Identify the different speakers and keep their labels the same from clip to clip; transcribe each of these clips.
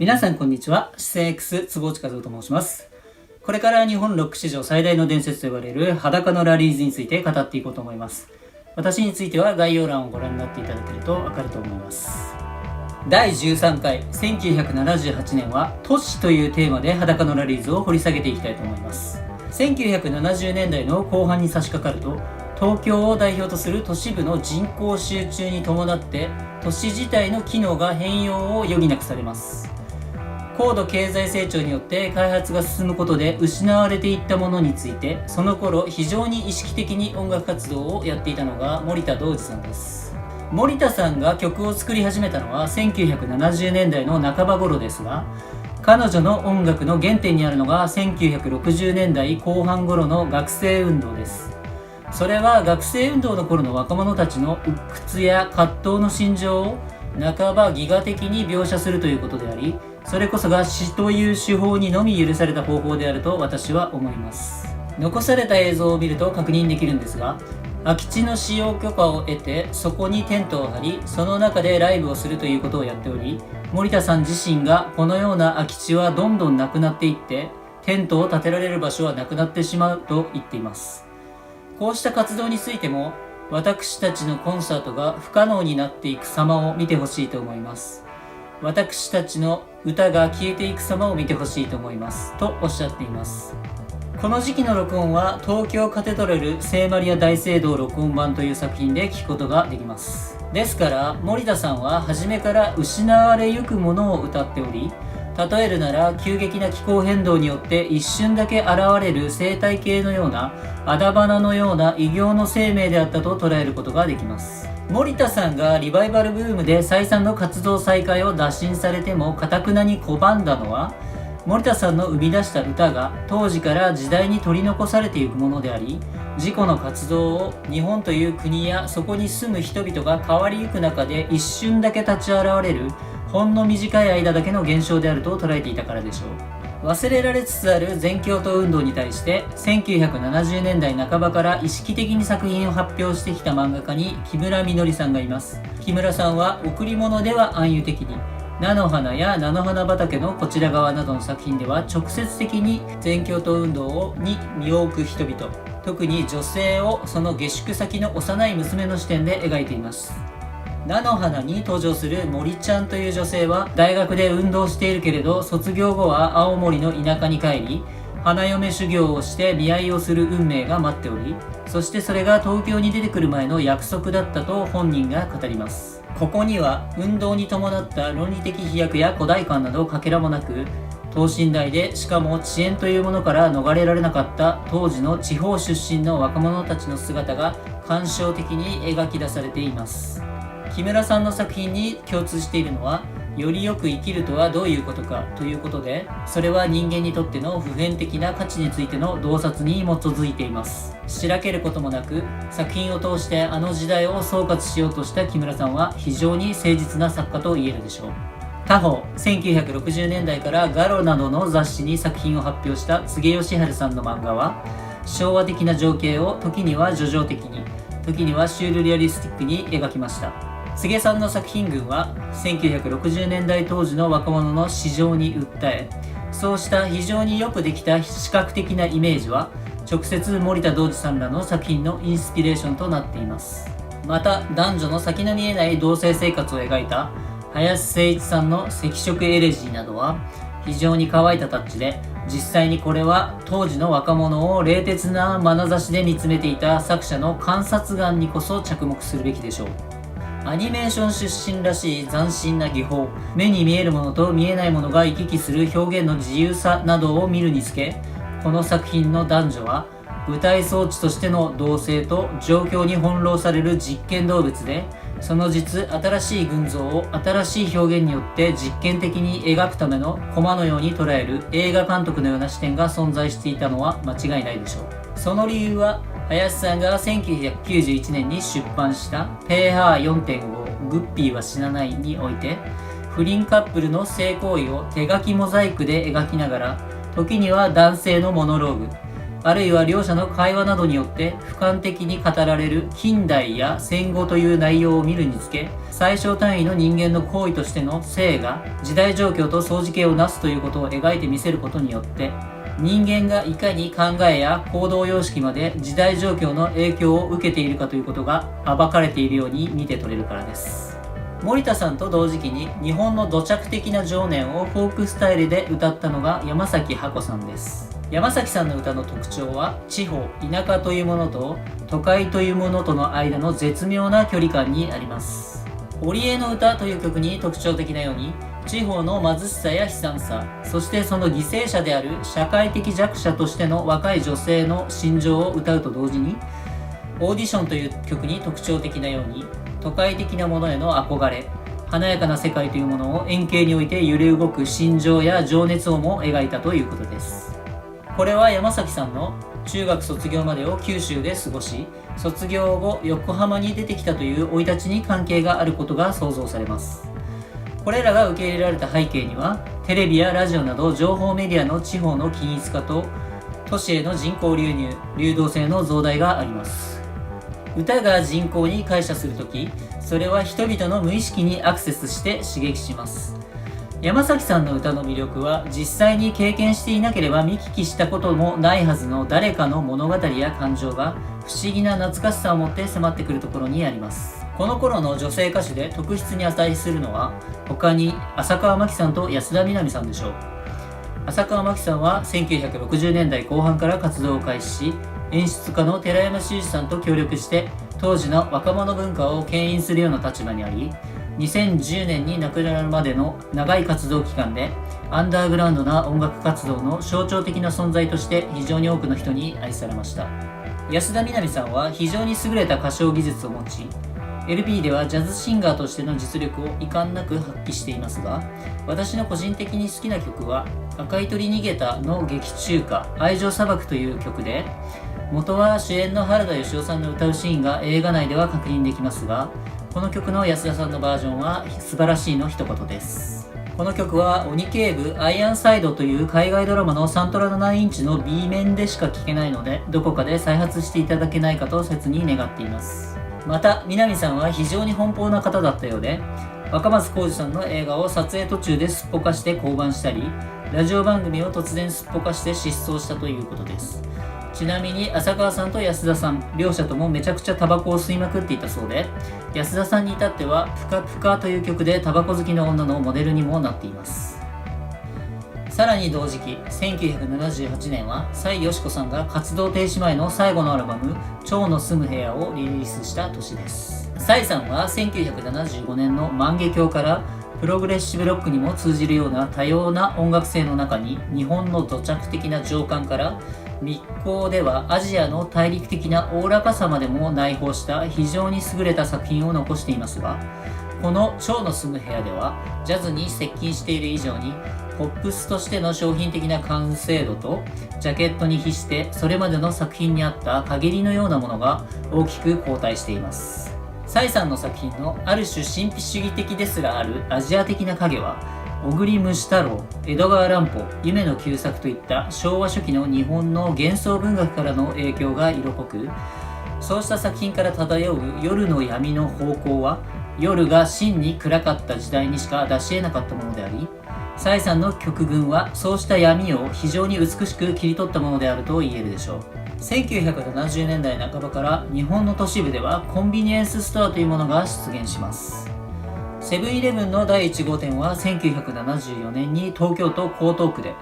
Speaker 1: 皆さんこんにちは。視線 X 坪内和夫と申します。これから日本ロック史上最大の伝説と呼ばれる裸のラリーズについて語っていこうと思います。私については概要欄をご覧になっていただけると分かると思います。第13回1978年は都市というテーマで裸のラリーズを掘り下げていきたいと思います。1970年代の後半に差し掛かると、東京を代表とする都市部の人口集中に伴って都市自体の機能が変容を余儀なくされます。高度経済成長によって開発が進むことで失われていったものについて、その頃非常に意識的に音楽活動をやっていたのが森田童子さんです。森田さんが曲を作り始めたのは1970年代の半ば頃ですが、彼女の音楽の原点にあるのが1960年代後半頃の学生運動です。それは学生運動の頃の若者たちの鬱屈や葛藤の心情を半ば戯画的に描写するということであり、それこそが詩という手法にのみ許された方法であると私は思います。残された映像を見ると確認できるんですが、空き地の使用許可を得てそこにテントを張り、その中でライブをするということをやっており、森田さん自身がこのような空き地はどんどんなくなっていってテントを建てられる場所はなくなってしまうと言っています。こうした活動についても私たちのコンサートが不可能になっていく様を見てほしいと思います。私たちの歌が消えていく様を見てほしいと思いますとおっしゃっています。この時期の録音は東京カテドラル聖マリア大聖堂録音版という作品で聴くことができます。ですから森田さんは初めから失われゆくものを歌っており、例えるなら急激な気候変動によって一瞬だけ現れる生態系のようなあだ花のような異形の生命であったと捉えることができます。森田さんがリバイバルブームで再三の活動再開を打診されても頑くなに拒んだのは、森田さんの生み出した歌が当時から時代に取り残されていくものであり、自己の活動を日本という国やそこに住む人々が変わりゆく中で一瞬だけ立ち現れるほんの短い間だけの現象であると捉えていたからでしょう。忘れられつつある全共闘運動に対して1970年代半ばから意識的に作品を発表してきた漫画家に木村みのりさんがいます。木村さんは贈り物では暗喩的に、菜の花や菜の花畑のこちら側などの作品では直接的に全共闘運動に身を置く人々、特に女性をその下宿先の幼い娘の視点で描いています。菜の花に登場する森ちゃんという女性は大学で運動しているけれど、卒業後は青森の田舎に帰り花嫁修行をして見合いをする運命が待っており、そしてそれが東京に出てくる前の約束だったと本人が語ります。ここには運動に伴った論理的飛躍や古代感などかけらもなく、等身大でしかも遅延というものから逃れられなかった当時の地方出身の若者たちの姿が感傷的に描き出されています。木村さんの作品に共通しているのは、よりよく生きるとはどういうことかということで、それは人間にとっての普遍的な価値についての洞察に基づいています。しらけることもなく作品を通してあの時代を総括しようとした木村さんは非常に誠実な作家と言えるでしょう。他方、1960年代からガロなどの雑誌に作品を発表した柘義治さんの漫画は、昭和的な情景を時には叙情的に、時にはシュールリアリスティックに描きました。柘植さんの作品群は1960年代当時の若者の市場に訴え、そうした非常によくできた視覚的なイメージは直接森田童子さんらの作品のインスピレーションとなっています。また男女の先の見えない同性生活を描いた林誠一さんの赤色エレジーなどは非常に乾いたタッチで、実際にこれは当時の若者を冷徹な眼差しで見つめていた作者の観察眼にこそ着目するべきでしょう。アニメーション出身らしい斬新な技法、目に見えるものと見えないものが行き来する表現の自由さなどを見るにつけ、この作品の男女は舞台装置としての同性と状況に翻弄される実験動物で、その実新しい群像を新しい表現によって実験的に描くためのコマのように捉える映画監督のような視点が存在していたのは間違いないでしょう。その理由は林さんが1991年に出版したペーハー 4.5 グッピーは死なないにおいて、不倫カップルの性行為を手書きモザイクで描きながら、時には男性のモノローグ、あるいは両者の会話などによって俯瞰的に語られる近代や戦後という内容を見るにつけ、最小単位の人間の行為としての性が時代状況と相似形をなすということを描いてみせることによって、人間がいかに考えや行動様式まで時代状況の影響を受けているかということが暴かれているように見て取れるからです。森田さんと同時期に日本の土着的な情念をフォークスタイルで歌ったのが山崎ハコさんです。山崎さんの歌の特徴は、地方、田舎というものと都会というものとの間の絶妙な距離感にあります。織江の歌という曲に特徴的なように、地方の貧しさや悲惨さ、そしてその犠牲者である社会的弱者としての若い女性の心情を歌うと同時に、オーディションという曲に特徴的なように、都会的なものへの憧れ、華やかな世界というものを円形において揺れ動く心情や情熱をも描いたということです。これは山崎さんの中学卒業までを九州で過ごし、卒業後横浜に出てきたという生い立ちに関係があることが想像されます。これらが受け入れられた背景には、テレビやラジオなど情報メディアの地方の均一化と都市への人口流入、流動性の増大があります。歌が人口に膾炙するとき、それは人々の無意識にアクセスして刺激します。山崎さんの歌の魅力は、実際に経験していなければ見聞きしたこともないはずの誰かの物語や感情が不思議な懐かしさを持って迫ってくるところにあります。この頃の女性歌手で特筆に値するのは、他に浅川マキさんと安田みなみさんでしょう。浅川マキさんは1960年代後半から活動を開始し、演出家の寺山修司さんと協力して当時の若者文化を牽引するような立場にあり、2010年に亡くなるまでの長い活動期間でアンダーグラウンドな音楽活動の象徴的な存在として非常に多くの人に愛されました。安田みなみさんは非常に優れた歌唱技術を持ち、LP ではジャズシンガーとしての実力を遺憾なく発揮していますが、私の個人的に好きな曲は赤い鳥逃げたの劇中歌愛情砂漠という曲で、元は主演の原田芳雄さんの歌うシーンが映画内では確認できますが、この曲の安田さんのバージョンは素晴らしいの一言です。この曲は鬼警部アイアンサイドという海外ドラマのサントラ7インチの B 面でしか聴けないので、どこかで再発していただけないかと切に願っています。また南さんは非常に奔放な方だったようで、若松浩二さんの映画を撮影途中ですっぽかして降板したり、ラジオ番組を突然すっぽかして失踪したということです。ちなみに浅川さんと安田さん、両者ともめちゃくちゃタバコを吸いまくっていたそうで、安田さんに至ってはぷかぷかという曲でタバコ好きの女のモデルにもなっています。さらに同時期、1978年は蔡よし子さんが活動停止前の最後のアルバム「蝶の住む部屋」をリリースした年です。蔡さんは1975年の万華鏡からプログレッシブロックにも通じるような多様な音楽性の中に、日本の土着的な情感から密航ではアジアの大陸的なおおらかさまでも内包した非常に優れた作品を残していますが、この蝶の住む部屋ではジャズに接近している以上にポップスとしての商品的な完成度とジャケットに比してそれまでの作品にあった陰りのようなものが大きく後退しています。蔡さんの作品のある種神秘主義的ですらあるアジア的な影は、小栗虫太郎、江戸川乱歩、夢の旧作といった昭和初期の日本の幻想文学からの影響が色濃く、そうした作品から漂う夜の闇の方向は、夜が真に暗かった時代にしか出し得なかったものであり、蔡さんの曲群はそうした闇を非常に美しく切り取ったものであると言えるでしょう。1970年代半ばから日本の都市部ではコンビニエンスストアというものが出現します。セブンイレブンの第1号店は1974年に東京都江東区で、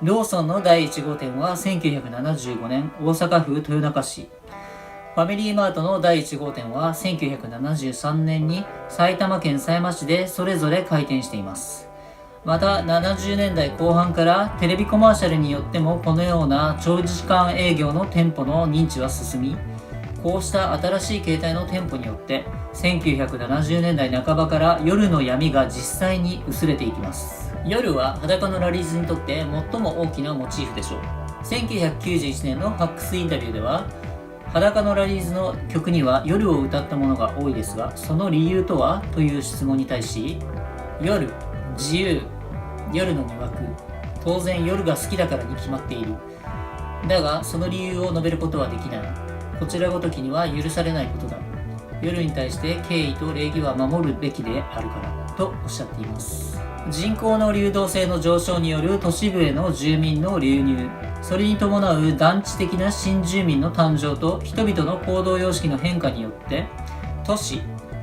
Speaker 1: ローソンの第1号店は1975年大阪府豊中市、ファミリーマートの第1号店は1973年に埼玉県狭山市でそれぞれ開店しています。また70年代後半からテレビコマーシャルによってもこのような長時間営業の店舗の認知は進み、こうした新しい形態の店舗によって1970年代半ばから夜の闇が実際に薄れていきます。夜は裸のラリーズにとって最も大きなモチーフでしょう。1991年のファックスインタビューでは、裸のラリーズの曲には夜を歌ったものが多いですが、その理由とはという質問に対し、夜、自由、夜の魅惑、当然夜が好きだからに決まっている、だがその理由を述べることはできない。こちらごときには許されないことだ。夜に対して敬意と礼儀は守るべきであるからとおっしゃっています。人口の流動性の上昇による都市部への住民の流入、それに伴う団地的な新住民の誕生と人々の行動様式の変化によって都市、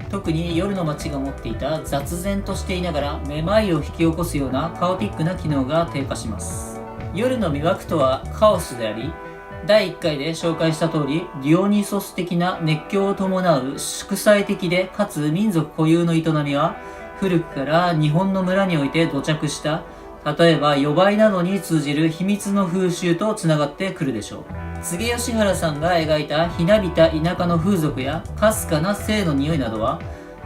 Speaker 1: 特に夜の街が持っていた雑然としていながらめまいを引き起こすようなカオティックな機能が低下します。夜の魅惑とはカオスであり、第1回で紹介した通り、ディオニソス的な熱狂を伴う祝祭的でかつ民族固有の営みは古くから日本の村において土着した、例えば予売などに通じる秘密の風習とつながってくるでしょう。柘植吉原さんが描いたひなびた田舎の風俗やかすかな性の匂いなどは、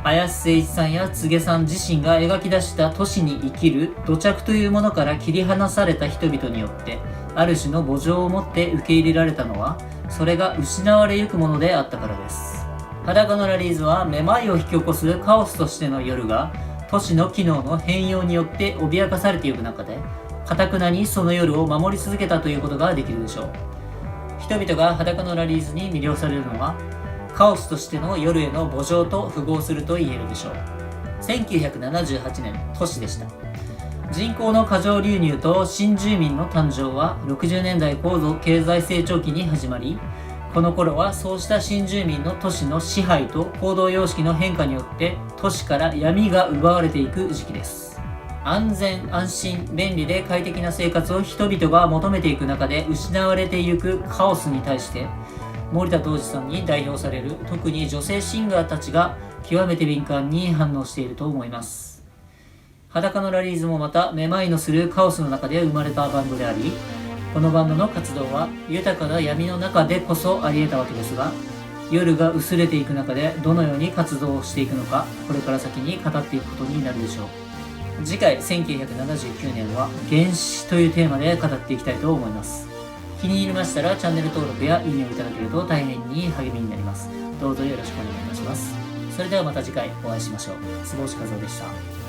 Speaker 1: 林誠一さんや柘植さん自身が描き出した都市に生きる土着というものから切り離された人々によってある種の慕情を持って受け入れられたのは、それが失われゆくものであったからです。裸のラリーズはめまいを引き起こすカオスとしての夜が都市の機能の変容によって脅かされていく中で、頑なにその夜を守り続けたということができるでしょう。人々が裸のラリーズに魅了されるのは、カオスとしての夜への慕情と符合すると言えるでしょう。1978年、都市でした。人口の過剰流入と新住民の誕生は60年代高度経済成長期に始まり、この頃はそうした新住民の都市の支配と行動様式の変化によって都市から闇が奪われていく時期です。安全安心便利で快適な生活を人々が求めていく中で失われていくカオスに対して、森田童子さんに代表される特に女性シンガーたちが極めて敏感に反応していると思います。裸のラリーズもまためまいのするカオスの中で生まれたバンドであり、このバンドの活動は豊かな闇の中でこそあり得たわけですが、夜が薄れていく中でどのように活動をしていくのか、これから先に語っていくことになるでしょう。次回1979年は原始というテーマで語っていきたいと思います。気に入りましたらチャンネル登録やいいねをいただけると大変に励みになります。どうぞよろしくお願いいたします。それではまた次回お会いしましょう。坪内和夫でした。